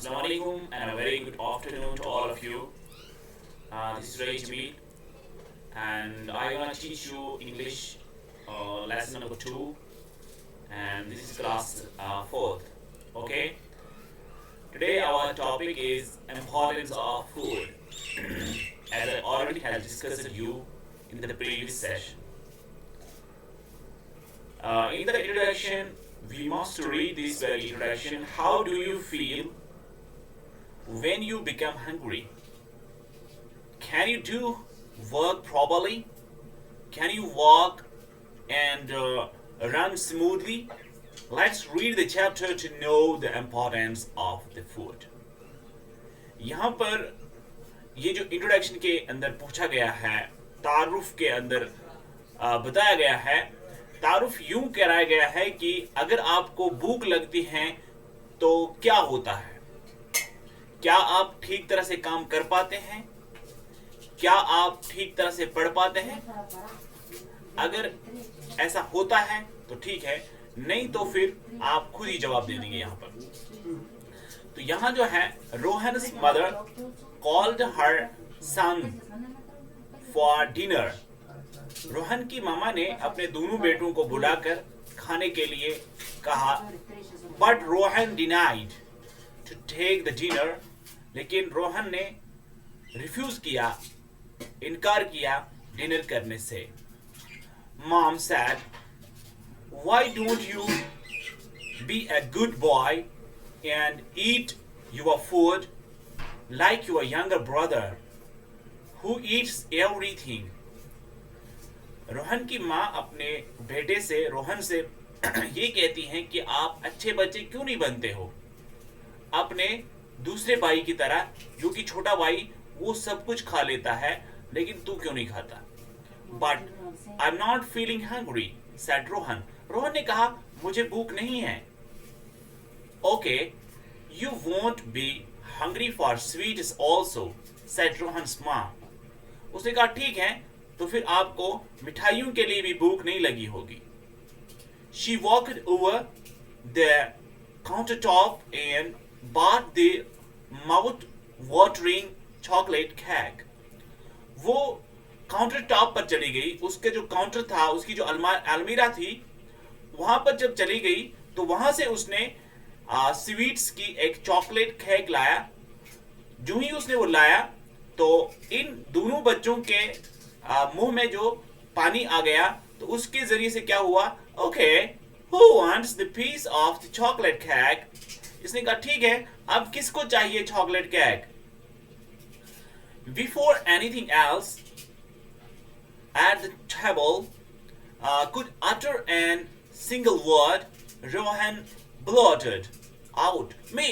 Assalamu alaikum and a very good afternoon to all of you. This is Ray Jamil and I want to teach you English lesson number 2 and this is class 4th. Okay. Today our topic is importance of food as I already had discussed with you in the previous session. In the introduction, we must read this very introduction. How do you feel when you become hungry? Can you do work properly? Can you walk and run smoothly? Let's read the chapter to know the importance of the food. यहाँ पर ये जो introduction के अंदर पूछा गया है, तारुफ के अंदर बताया गया है, तारुफ यूं कराया गया है कि अगर आपको भूख लगती है तो क्या होता है? क्या आप ठीक तरह से काम कर पाते हैं? क्या आप ठीक तरह से पढ़ पाते हैं? अगर ऐसा होता है तो ठीक है, नहीं तो फिर आप खुद ही जवाब दे देंगे यहाँ पर। तो यहाँ जो है, Rohan's mother called her son for dinner. Rohan की मामा ने अपने दोनों बेटों को बुलाकर खाने के लिए कहा, but Rohan denied to take the dinner. लेकिन रोहन ने रिफ्यूज किया, इनकार किया डिनर करने से। Mom said, why don't you be a good boy and eat your food like your younger brother who Yeats everything. Rohan की माँ अपने बेटे से, रोहन से ये कहती हैं कि आप अच्छे बच्चे क्यों नहीं बनते हो, अपने दूसरे भाई की तरह, जो कि छोटा भाई वो सब कुछ खा लेता है, लेकिन तू क्यों नहीं खाता? But I am not feeling hungry said Rohan. Rohan ने कहा, मुझे भूख नहीं है। Okay, you won't be hungry for sweets also said Rohan's माँ। उसने कहा, ठीक है, तो फिर आपको मिठाइयों के लिए भी भूख नहीं लगी होगी। She walked over the countertop and bought the mouth-watering chocolate cake. वो काउंटर टॉप पर चली गई, उसके जो काउंटर था, उसकी जो अलमीरा थी, वहां पर जब चली गई तो वहां से उसने स्वीट्स की एक चॉकलेट केक लाया। जो ही उसने वो लाया तो इन दोनों बच्चों के मुंह में जो पानी आ गया, तो उसके जरिए से क्या हुआ? Okay, who wants the piece of the chocolate cake? इसने कहा, ठीक है, अब किसको चाहिए chocolate cake? Before anything else at the table could utter an single word, Rohan blurted out, me.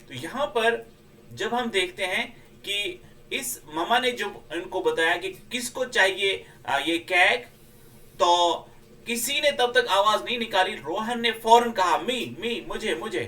तो यहां पर जब हम देखते हैं कि इस मामा ने जब उनको बताया कि किसको चाहिए ये केक, तो किसी ने तब तक आवाज नहीं निकाली। रोहन ने फौरन कहा, मी, मुझे।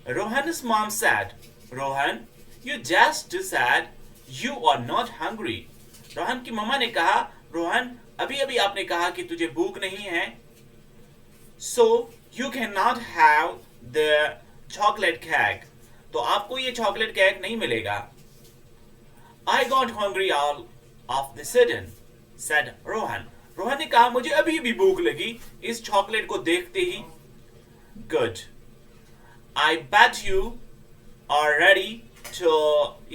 Rohan's mom said, Rohan, you just said you are not hungry. Rohan की मामा ने कहा, रोहन, अभी आपने कहा कि तुझे भूख नहीं है, so you can not have the chocolate cake. तो आपको ये चॉकलेट केक नहीं मिलेगा। I got hungry all of the sudden, said Rohan. Rohan ने कहा, मुझे अभी भी भूख लगी इस चॉकलेट को देखते ही। Good. I bet you are ready to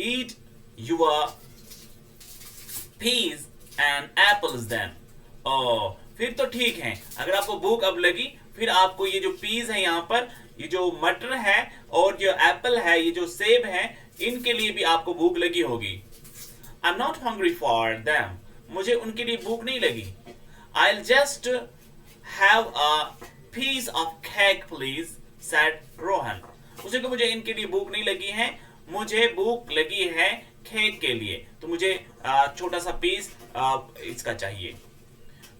eat your peas and apples then. Oh, फिर तो ठीक है, अगर आपको भूख अब लगी, फिर आपको ये जो पीज है यहाँ पर, ये जो मटर है और जो एप्पल है, ये जो सेब है, इनके लिए भी आपको भूख लगी होगी। I'm not hungry for them. मुझे उनके लिए भूख नहीं लगी। I'll just have a piece of cake please, said Rohan. उसे को मुझे इनके लिए भूख नहीं लगी है, मुझे भूख लगी है केक के लिए, तो मुझे छोटा सा पीस इसका चाहिए।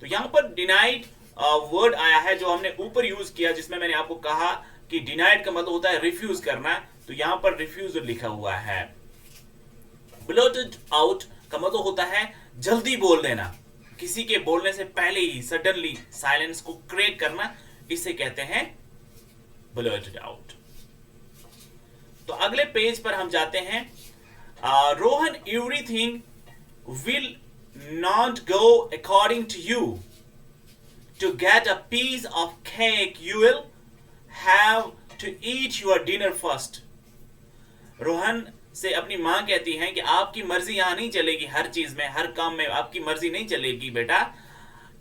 तो यहाँ पर डिनाइड वर्ड आया है जो हमने ऊपर यूज किया, जिसमें मैंने आपको कहा कि डिनाइड का मतलब होता है रिफ्यूज करना, तो यहाँ पर रिफ्यूज लिखा हुआ है। ब्लर्टेड आउट का मतलब होता है जल्दी बोल देना, किसी के बोलने से पहले ही सडनली साइलेंस को क्रिएट करना, इसे कहते हैं ब्लर्टेड आउट। तो अगले पेज पर हम जाते हैं. Rohan, everything will not go according to you. To get a piece of cake, you will have to eat your dinner first. Rohan से अपनी माँ कहती हैं कि आपकी मर्जी यहाँ नहीं चलेगी, हर चीज में, हर काम में आपकी मर्जी नहीं चलेगी बेटा.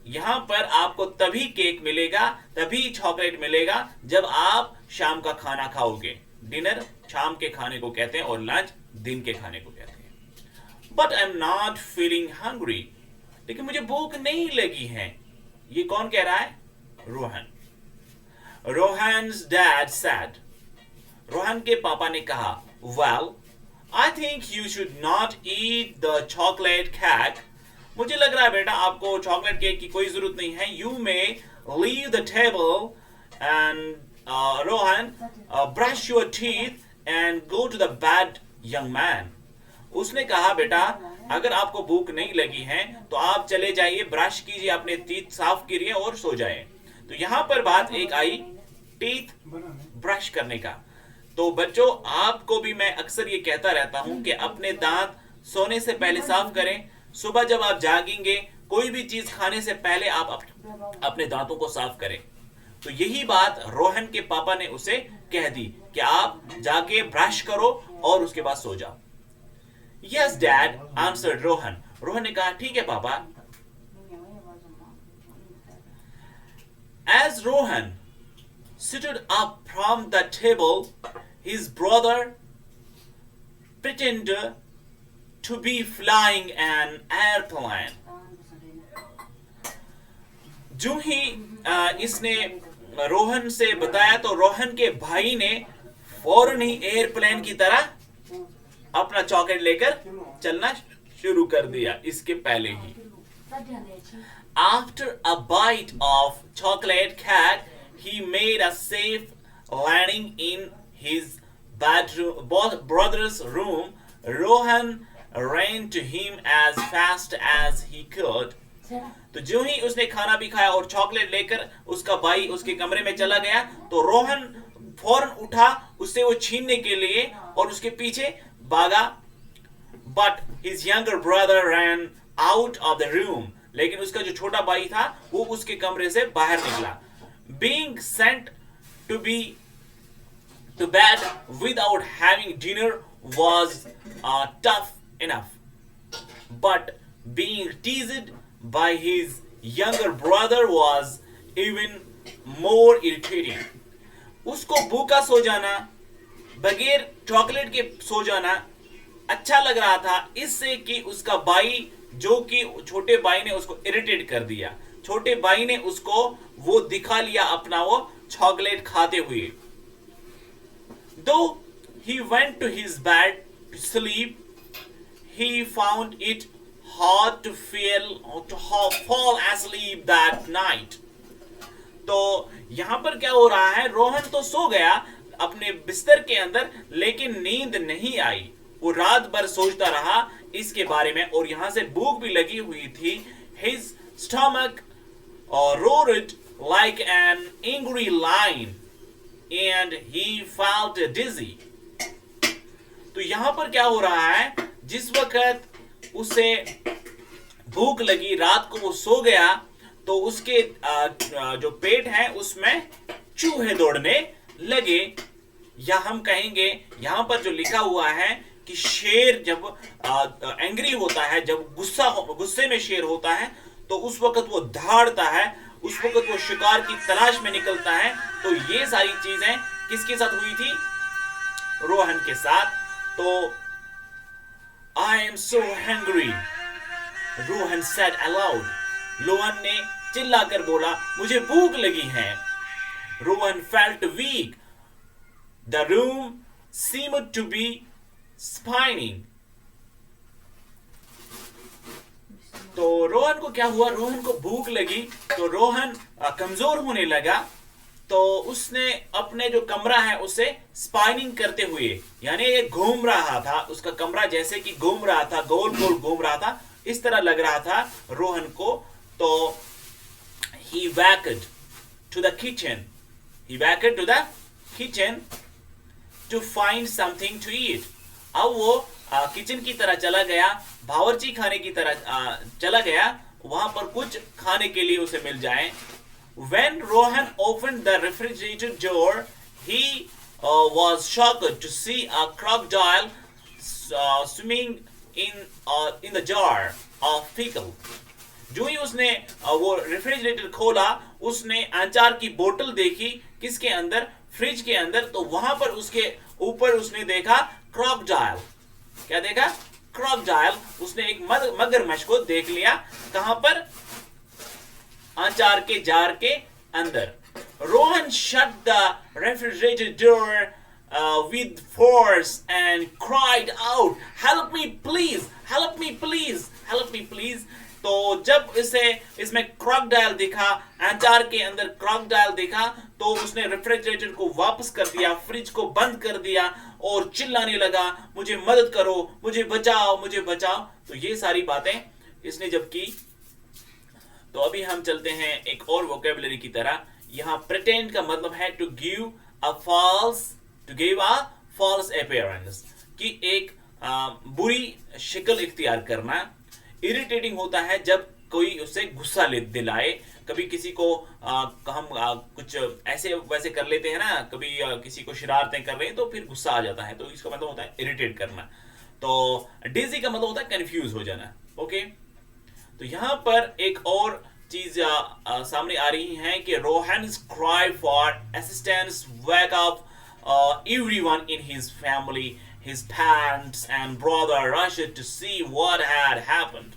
यहाँ पर आपको तभी केक मिलेगा, तभी चॉकलेट मिलेगा जब आप शाम का खाना खाओगे. डिनर शाम के खाने को कहते हैं और लंच दिन के खाने को कहते हैं. But I am not feeling hungry. लेकिन मुझे भूख नहीं लगी है. ये कौन कह रहा है? रोहन. Rohan's dad said. रोहन के पापा ने कहा, well I think you should not eat the chocolate cake. मुझे लग रहा है बेटा आपको चॉकलेट केक की कोई जरूरत नहीं है. You may leave the table and Rohan brush your teeth and go to the bed young man. उसने कहा, बेटा अगर आपको भूख नहीं लगी है तो आप चले जाइए, ब्रश कीजिए, अपने टीथ साफ करिए और सो जाएं. तो यहां पर बात एक आई टीथ ब्रश करने का. तो बच्चों, आपको भी मैं अक्सर ये कहता रहता हूं कि अपने दांत सोने से पहले साफ करें. सुबह जब आप जागेंगे, कोई भी चीज खाने से पहले आप अपने दांतों को साफ करें. तो यही बात रोहन के पापा ने उसे कह दी कि आप जाके ब्रश करो और उसके बाद सो जाओ. Yes, Dad, answered Rohan. Rohan ने कहा, ठीक है पापा. As Rohan stood up from the table, his brother pretended to be flying an airplane. जो ही इसने रोहन से बताया तो रोहन के भाई ने फौरन ही एयरप्लेन की तरह अपना चॉकलेट लेकर चलना शुरू कर दिया इसके पहले ही. After a bite of chocolate cake, he made a safe landing in his brother's room. Rohan ran to him as fast as he could. तो जो ही उसने खाना भी खाया और चॉकलेट लेकर उसका भाई उसके कमरे में चला गया तो रोहन फौरन उठा उससे वो छीनने के लिए और उसके पीछे भागा. But his younger brother ran out of the room. लेकिन उसका जो छोटा भाई था वो उसके कमरे से बाहर निकला. Being sent to bed without having dinner was tough enough. But being teased by his younger brother was even more irritating. उसको भूखा सो जाना, बगैर चॉकलेट के सो जाना अच्छा लग रहा था इससे कि उसका भाई, जो कि छोटे भाई ने उसको इरिटेट कर दिया. छोटे भाई ने उसको वो दिखा लिया अपना वो चॉकलेट खाते हुए. Though he went to his bed to sleep, he found it hard to fall asleep that night. तो यहां पर क्या हो रहा है? रोहन तो सो गया अपने बिस्तर के अंदर, लेकिन नींद नहीं आई. वो रात भर सोचता रहा इसके बारे में और यहां से भूख भी लगी हुई थी. His stomach roared like an angry lion and he felt dizzy. तो यहां पर क्या हो रहा है? जिस वक्त उसे भूख लगी, रात को वो सो गया, तो उसके जो पेट है उसमें चूहे दौड़ने लगे. या हम कहेंगे यहां पर जो लिखा हुआ है कि शेर जब एंग्री होता है, जब गुस्से में शेर होता है, तो उस वक्त वो दहाड़ता है, उस वक्त वो शिकार की तलाश में निकलता है. तो ये सारी चीजें किसके साथ हुई थी? रोहन के साथ. तो I am so hungry, Rohan said aloud. Rohan ने चिल्लाकर बोला, मुझे भूख लगी है. Rohan felt weak. The room seemed to be spinning. तो रोहन को क्या हुआ? रोहन को भूख लगी तो रोहन कमजोर होने लगा. तो उसने अपने जो कमरा है उसे स्पाइनिंग करते हुए, यानी ये घूम रहा था, उसका कमरा जैसे कि घूम रहा था, गोल गोल घूम रहा था, इस तरह लग रहा था रोहन को. तो he walked to the kitchen. to find something to eat. अब वो किचन की तरह चला गया, बावर्ची खाने की तरह चला गया, वहां पर कुछ खाने के लिए उसे मिल जाए. When Rohan opened the refrigerator door, he was shocked to see a crocodile swimming in the jar of pickle. जो ही उसने वो रेफ्रिजरेटर खोला, उसने अचार की बोतल देखी किसके अंदर, फ्रिज के अंदर. तो वहां पर उसके ऊपर उसने देखा क्रोकोडाइल. क्या देखा? क्रोकोडाइल. उसने एक मगरमच्छ को देख लिया. कहां पर? अचार के जार के अंदर. Rohan shut the refrigerator door with force and cried out, "Help me please! Help me please! Help me please!" तो जब इसमें क्रोकोडाइल दिखा, अचार के अंदर क्रोकोडाइल दिखा, तो उसने रेफ्रिजरेटर को वापस कर दिया, फ्रिज को बंद कर दिया और चिल्लाने लगा, मुझे मदद करो, मुझे बचाओ, मुझे बचाओ. तो ये सारी बातें इसने जब की. तो अभी हम चलते हैं एक और वोकेबुलरी की तरह. यहां प्रिटेंड का मतलब है to give a false appearance, कि एक बुरी शक्ल इख्तियार करना. इरिटेटिंग होता है जब कोई उससे गुस्सा दिलाए. कभी किसी को हम कुछ ऐसे वैसे कर लेते हैं ना, कभी किसी को शरारतें कर रहे हैं तो फिर गुस्सा आ जाता है, तो इसका मतलब होता है इरिटेट करना. तो डिजी का मतलब होता है कंफ्यूज हो जाना. ओके, तो यहां पर एक और चीज सामने आ रही है कि Rohan's cry for assistance wake up everyone in his family. His parents and brother rushed to see what had happened.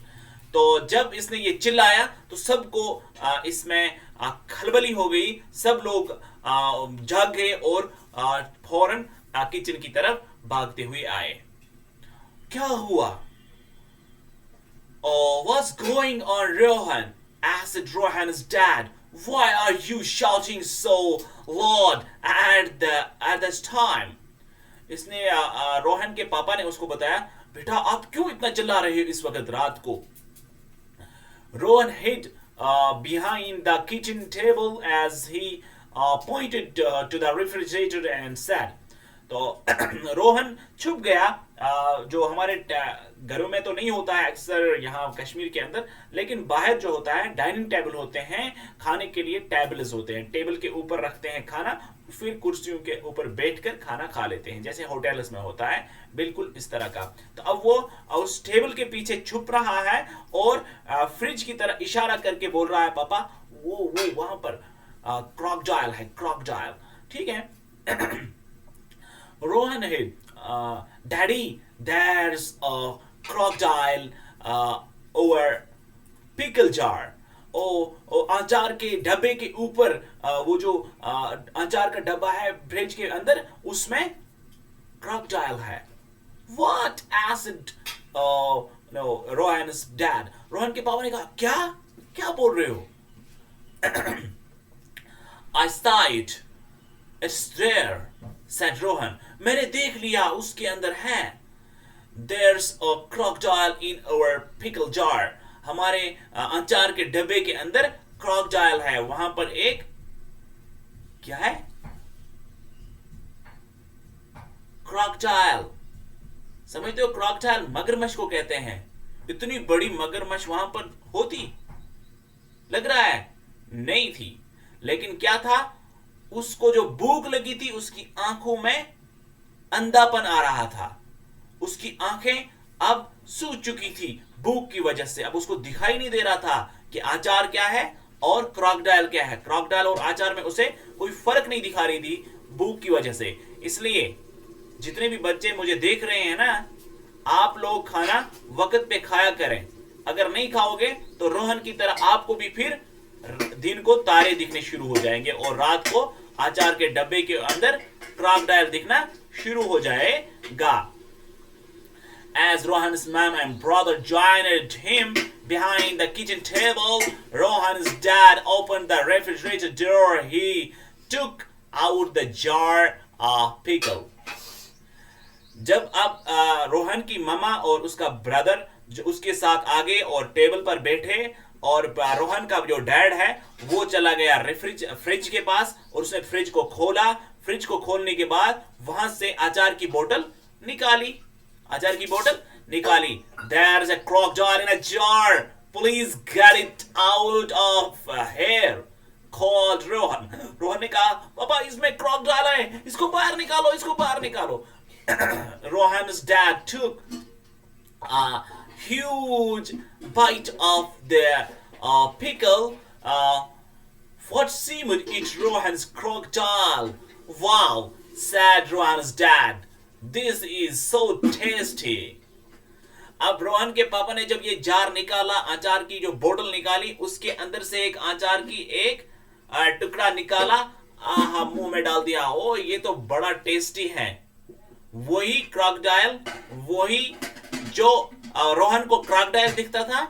तो जब इसने ये चिल्लाया तो सबको इसमें खलबली हो गई. सब लोग जाग गए और फौरन किचन की तरफ भागते हुए आए. क्या हुआ? Oh, what's going on, Rohan? Asked Rohan's dad. Why are you shouting so loud at this time? इसने रोहन के पापा ने उसको बताया, बेटा आप क्यों इतना चिल्ला रहे हो इस वक्त रात को? Rohan hid behind the kitchen table as he pointed to the refrigerator and said. तो रोहन छुप गया, जो हमारे घरों में तो नहीं होता है अक्सर यहाँ कश्मीर के अंदर, लेकिन बाहर जो होता है डाइनिंग टेबल होते हैं, खाने के लिए टेबल्स होते हैं, टेबल के ऊपर रखते हैं खाना, फिर कुर्सियों के ऊपर बैठकर खाना खा लेते हैं, जैसे होटल्स में होता है, बिल्कुल इस तरह का. तो अब वो उस टेबल के पीछे छुप रहा है और फ्रिज की तरह इशारा करके बोल रहा है, पापा वो वहां पर क्रोकोडाइल है, क्रोकोडाइल. ठीक है. Rohan hid. Daddy, there's a crocodile over pickle jar. अचार के डब्बे के ऊपर वो जो अचार का डब्बा है फ्रिज के अंदर, उसमें crocodile है. What? asked Rohan's dad. Rohan के पापा ने कहा, क्या बोल रहे हो? I saw it. It's there, said Rohan. मैंने देख लिया, उसके अंदर है. There's a crocodile in our pickle jar. हमारे अचार के डब्बे के अंदर crocodile है. वहां पर एक क्या है? crocodile. समझते हो? crocodile मगरमच्छ को कहते हैं. इतनी बड़ी मगरमच्छ वहां पर होती? लग रहा है नहीं थी. लेकिन क्या था? उसको जो भूख लगी थी, उसकी आंखों में अंधापन आ रहा था. उसकी आंखें अब सूज चुकी थी भूख की वजह से. अब उसको दिखाई नहीं दे रहा था कि आचार क्या है और क्रोकोडाइल क्या है. क्रोकोडाइल और आचार में उसे कोई फर्क नहीं दिखा रही थी भूख की वजह से. इसलिए जितने भी बच्चे मुझे देख रहे हैं ना, आप लोग खाना वक्त पे खाया करें. अगर नहीं खाओगे तो रोहन की तरह आपको भी फिर दिन को तारे दिखने शुरू हो जाएंगे और रात को अचार के डब्बे के अंदर क्रोकोडाइल दिखना शुरू हो जाएगा. As Rohan's mom and brother joined him behind the kitchen table, Rohan's dad opened the refrigerator door. He took out the jar of pickle. जब अब रोहन की मामा और उसका ब्रदर जो उसके साथ आगे और टेबल पर बैठे, और रोहन का जो डैड है वो चला गया फ्रिज के पास और उसने फ्रिज को खोला. फ्रिज को खोलने के बाद वहां से अचार की बोतल निकाली, अचार की बोतल निकाली। There is a crocodile in a jar, please get it out of here, called Rohan. Rohan ने कहा पापा इसमें crocodile है, इसको बाहर निकालो, इसको बाहर निकालो। Rohan's dad took a huge bite of the pickle. What seemed it Rohan's crocodile? Wow, said Rohan's dad. This is so tasty. अब रोहन के पापा ने जब ये जार निकाला, अचार की जो बोतल निकाली, उसके अंदर से एक अचार की एक टुकड़ा निकाला, आहा मुंह में डाल दिया। ओ ये तो बड़ा टेस्टी है। वही क्रोकोडाइल, वही जो रोहन को क्रोकोडाइल दिखता था,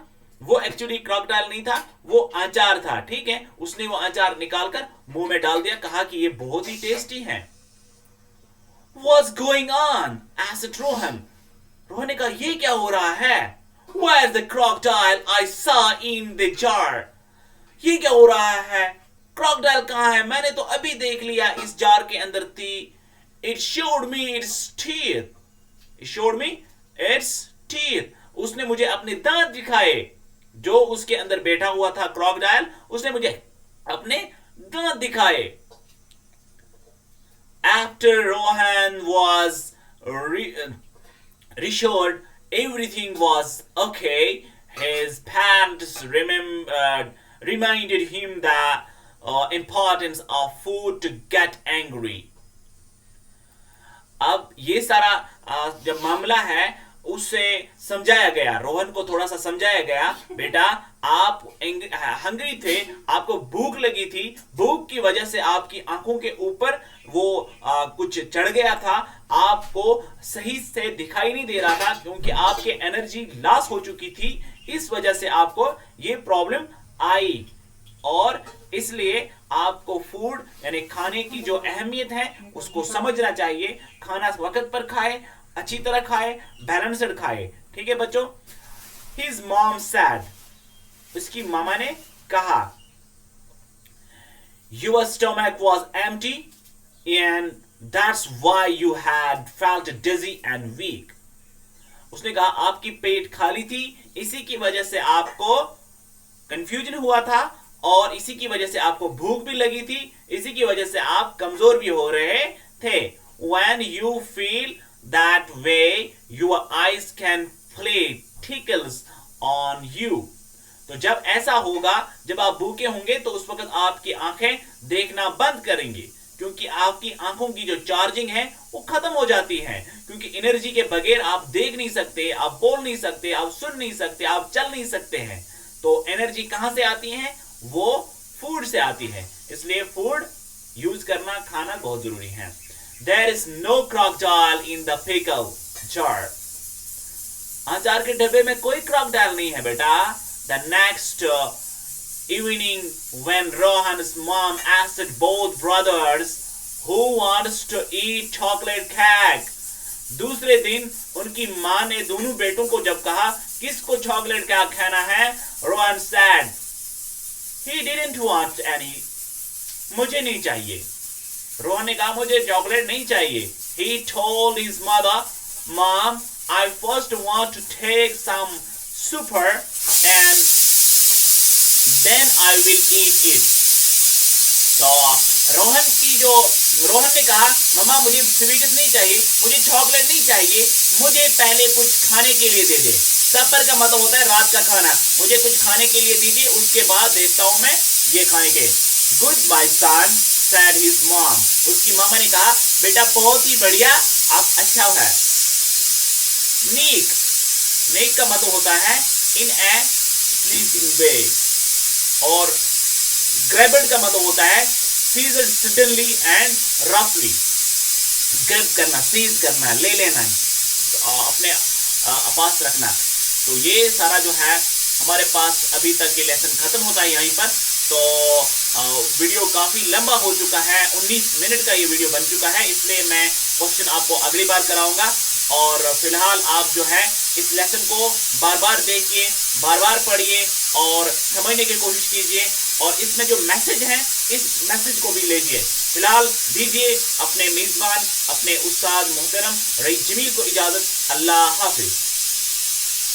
वो एक्चुअली क्रोकोडाइल नहीं था, वो अचार था। ठीक है, उसने वो अचार निकालकर मुंह में डाल दिया, कहा कि ये बहुत ही टेस्टी है। What's going on? asked Rohan. Rohan ने कहा ये क्या हो रहा है? Where's the crocodile I saw in the jar? ये क्या हो रहा है? क्रोकोडाइल कहाँ है? मैंने तो अभी देख लिया, इस जार के अंदर थी। It showed me its teeth. It showed me its teeth. उसने मुझे अपने दांत दिखाए। जो उसके अंदर बैठा हुआ था क्रोकोडाइल, उसने मुझे अपने दांत दिखाए। After Rohan was reassured everything was okay, his parents reminded him the importance of food to get angry. अब ये सारा जब मामला है उससे समझाया गया, रोहन को थोड़ा सा समझाया गया, बेटा आप हंग्री थे, आपको भूख लगी थी, भूख की वजह से आपकी आंखों के ऊपर वो कुछ चढ़ गया था, आपको सही से दिखाई नहीं दे रहा था क्योंकि आपके एनर्जी लॉस हो चुकी थी, इस वजह से आपको ये प्रॉब्लम आई। और इसलिए आपको फूड यानी खाने की जो अहमियत है उसको समझना चाहिए। खाना वक्त पर खाए, अच्छी तरह खाए, बैलेंस्ड खाए। ठीक है बच्चों। His mom said, उसकी मामा ने कहा, your stomach was empty and that's why you had felt dizzy and weak. उसने कहा आपकी पेट खाली थी, इसी की वजह से आपको कंफ्यूजन हुआ था और इसी की वजह से आपको भूख भी लगी थी, इसी की वजह से आप कमजोर भी हो रहे थे। When you feel that way, your eyes can play tickles on you. तो जब ऐसा होगा, जब आप भूखे होंगे तो उस वक्त आपकी आंखें देखना बंद करेंगी क्योंकि आपकी आंखों की जो चार्जिंग है वो खत्म हो जाती है, क्योंकि एनर्जी के बगैर आप देख नहीं सकते, आप बोल नहीं सकते, आप सुन नहीं सकते, आप चल नहीं सकते हैं। तो एनर्जी कहां से आती है? वो फूड से आती है। इसलिए फूड यूज करना, खाना बहुत जरूरी है। There is no crocodile in the pickle jar. अचार के डब्बे में कोई crocodile नहीं है बेटा। The next evening, when Rohan's mom asked both brothers who wants to eat chocolate cake, दूसरे दिन उनकी माँ ने दोनों बेटों को जब कहा किसको चॉकलेट केक खाना है, Rohan said, he didn't want any. मुझे नहीं चाहिए। रोहन ने कहा मुझे चॉकलेट नहीं चाहिए। He told his mother, Mom, I first want to take some super and then I will eat it. तो रोहन ने कहा मम्मा मुझे स्वीट्स नहीं चाहिए, मुझे चॉकलेट नहीं चाहिए, मुझे पहले कुछ खाने के लिए दे दे। सफर का मतलब होता है रात का खाना, मुझे कुछ खाने के लिए दीजिए, उसके बाद देखता हूं मैं ये खाने के। Good by son, said his mom. उसकी मामा ने कहा बेटा बहुत ही बढ़िया, आप अच्छा है। नीक का मतलब होता है in a pleasing way और grabbed का मतलब होता है seized suddenly and roughly. grab करना, seize करना, ले लेना, अपने पास रखना। तो ये सारा जो है हमारे पास अभी तक ये लेसन खत्म होता है यहीं पर। तो वीडियो काफी लंबा हो चुका है, 19 मिनट का ये वीडियो बन चुका है, इसलिए मैं क्वेश्चन आपको अगली बार कराऊंगा। और फिलहाल आप जो है इस लेसन को बार बार देखिए, बार बार पढ़िए और समझने की कोशिश कीजिए और इसमें जो मैसेज है इस मैसेज को भी लीजिए। फिलहाल दीजिए अपने मेजबान अपने उस्ताद मोहतरम रईस जमील को इजाजत। अल्लाह हाफिज।